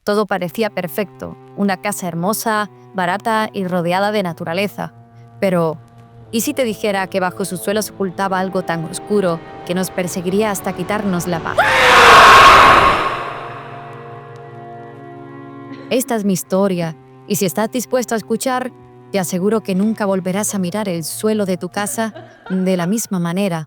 Todo parecía perfecto, una casa hermosa, barata y rodeada de naturaleza. Pero, ¿y si te dijera que bajo su suelo se ocultaba algo tan oscuro que nos perseguiría hasta quitarnos la paz? Esta es mi historia, y si estás dispuesto a escuchar, te aseguro que nunca volverás a mirar el suelo de tu casa de la misma manera.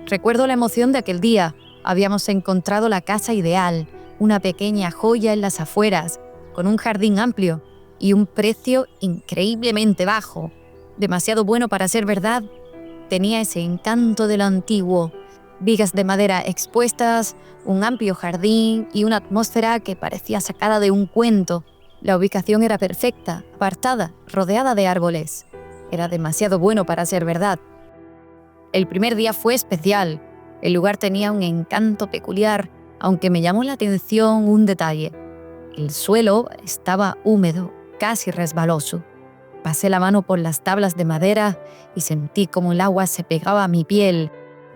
Recuerdo la emoción de aquel día. Habíamos encontrado la casa ideal, una pequeña joya en las afueras, con un jardín amplio y un precio increíblemente bajo. Demasiado bueno para ser verdad. Tenía ese encanto de lo antiguo. Vigas de madera expuestas, un amplio jardín y una atmósfera que parecía sacada de un cuento. La ubicación era perfecta, apartada, rodeada de árboles. Era demasiado bueno para ser verdad. El primer día fue especial. El lugar tenía un encanto peculiar, aunque me llamó la atención un detalle. El suelo estaba húmedo, casi resbaloso. Pasé la mano por las tablas de madera y sentí como el agua se pegaba a mi piel.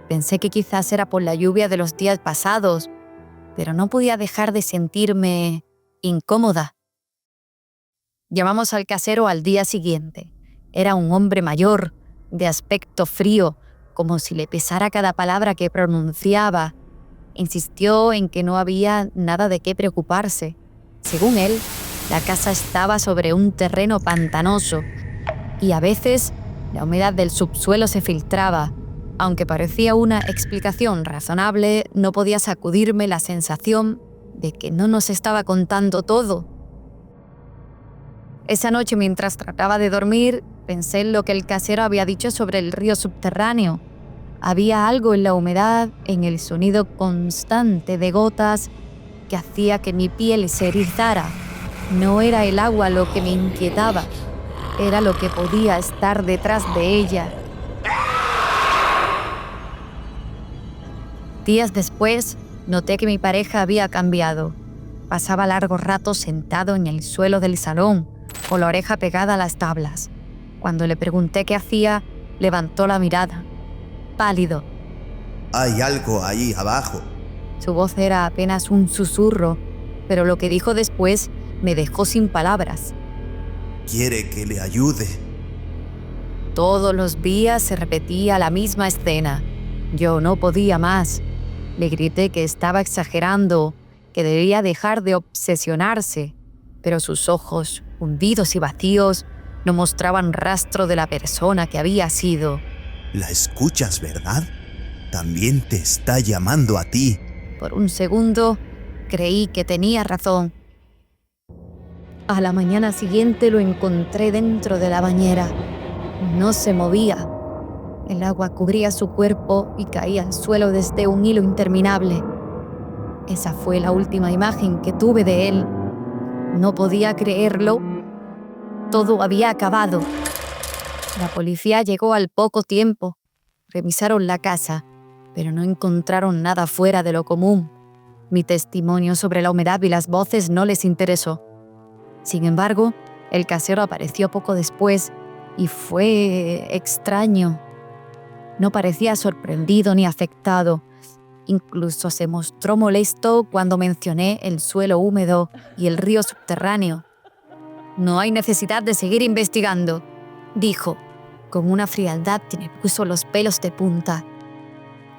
Pensé que quizás era por la lluvia de los días pasados, pero no podía dejar de sentirme incómoda. Llamamos al casero al día siguiente. Era un hombre mayor, de aspecto frío, como si le pesara cada palabra que pronunciaba. Insistió en que no había nada de qué preocuparse. Según él, la casa estaba sobre un terreno pantanoso y a veces la humedad del subsuelo se filtraba. Aunque parecía una explicación razonable, no podía sacudirme la sensación de que no nos estaba contando todo. Esa noche, mientras trataba de dormir, pensé en lo que el casero había dicho sobre el río subterráneo. Había algo en la humedad, en el sonido constante de gotas, que hacía que mi piel se erizara. No era el agua lo que me inquietaba, era lo que podía estar detrás de ella. Días después, noté que mi pareja había cambiado. Pasaba largos ratos sentado en el suelo del salón, con la oreja pegada a las tablas. Cuando le pregunté qué hacía, levantó la mirada, pálido. Hay algo ahí abajo. Su voz era apenas un susurro, pero lo que dijo después me dejó sin palabras. ¿Quiere que le ayude? Todos los días se repetía la misma escena. Yo no podía más. Le grité que estaba exagerando, que debía dejar de obsesionarse, pero sus ojos, hundidos y vacíos, no mostraban rastro de la persona que había sido. ¿La escuchas, verdad? También te está llamando a ti. Por un segundo, creí que tenía razón. A la mañana siguiente lo encontré dentro de la bañera. No se movía. El agua cubría su cuerpo y caía al suelo desde un hilo interminable. Esa fue la última imagen que tuve de él. No podía creerlo. Todo había acabado. La policía llegó al poco tiempo. Revisaron la casa, pero no encontraron nada fuera de lo común. Mi testimonio sobre la humedad y las voces no les interesó. Sin embargo, el casero apareció poco después y fue extraño. No parecía sorprendido ni afectado. Incluso se mostró molesto cuando mencioné el suelo húmedo y el río subterráneo. «No hay necesidad de seguir investigando», dijo, con una frialdad que me puso los pelos de punta.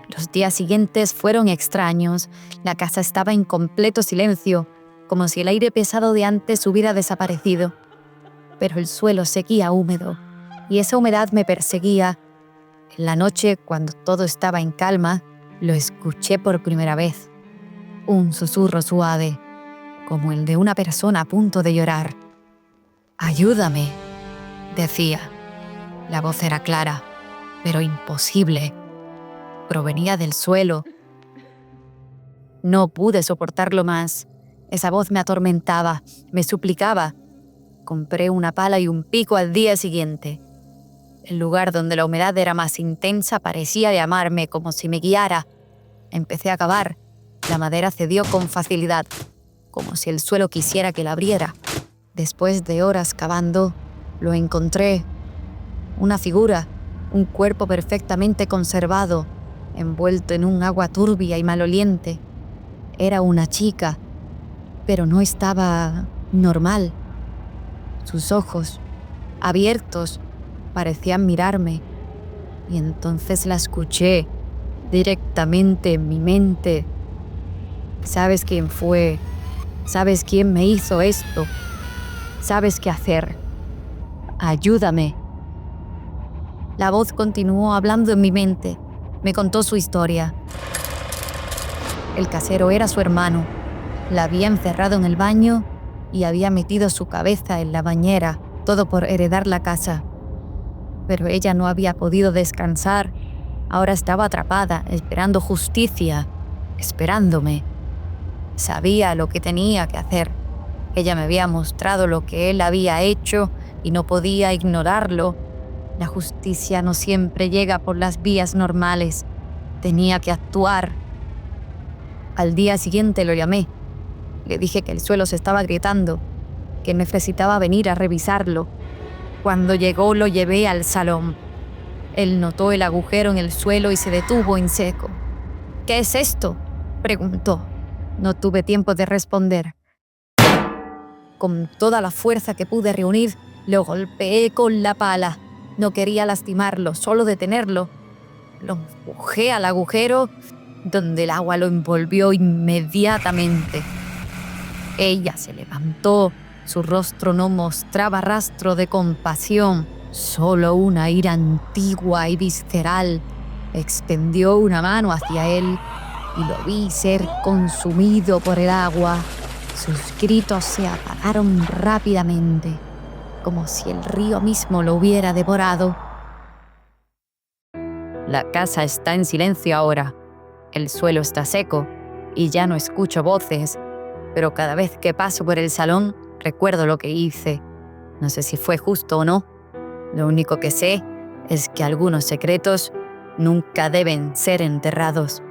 Los días siguientes fueron extraños. La casa estaba en completo silencio, como si el aire pesado de antes hubiera desaparecido. Pero el suelo seguía húmedo, y esa humedad me perseguía. En la noche, cuando todo estaba en calma, lo escuché por primera vez. Un susurro suave, como el de una persona a punto de llorar. «Ayúdame», decía. La voz era clara, pero imposible. Provenía del suelo. No pude soportarlo más. Esa voz me atormentaba, me suplicaba. Compré una pala y un pico al día siguiente. El lugar donde la humedad era más intensa parecía llamarme, como si me guiara. Empecé a cavar. La madera cedió con facilidad, como si el suelo quisiera que la abriera. Después de horas cavando, lo encontré. Una figura, un cuerpo perfectamente conservado, envuelto en un agua turbia y maloliente. Era una chica, pero no estaba normal. Sus ojos, abiertos, parecían mirarme, y entonces la escuché directamente en mi mente. ¿Sabes quién fue? ¿Sabes quién me hizo esto? ¿Sabes qué hacer? Ayúdame. La voz continuó hablando en mi mente. Me contó su historia. El casero era su hermano. La había encerrado en el baño y había metido su cabeza en la bañera, todo por heredar la casa. Pero ella no había podido descansar. Ahora estaba atrapada, esperando justicia, esperándome. Sabía lo que tenía que hacer. Ella me había mostrado lo que él había hecho y no podía ignorarlo. La justicia no siempre llega por las vías normales. Tenía que actuar. Al día siguiente lo llamé. Le dije que el suelo se estaba agrietando, que necesitaba venir a revisarlo. Cuando llegó lo llevé al salón. Él notó el agujero en el suelo y se detuvo en seco. «¿Qué es esto?», preguntó. No tuve tiempo de responder. Con toda la fuerza que pude reunir, lo golpeé con la pala. No quería lastimarlo, solo detenerlo. Lo empujé al agujero, donde el agua lo envolvió inmediatamente. Ella se levantó. Su rostro no mostraba rastro de compasión, solo una ira antigua y visceral. Extendió una mano hacia él y lo vi ser consumido por el agua. Sus gritos se apagaron rápidamente, como si el río mismo lo hubiera devorado. La casa está en silencio ahora. El suelo está seco y ya no escucho voces, pero cada vez que paso por el salón recuerdo lo que hice. No sé si fue justo o no. Lo único que sé es que algunos secretos nunca deben ser enterrados.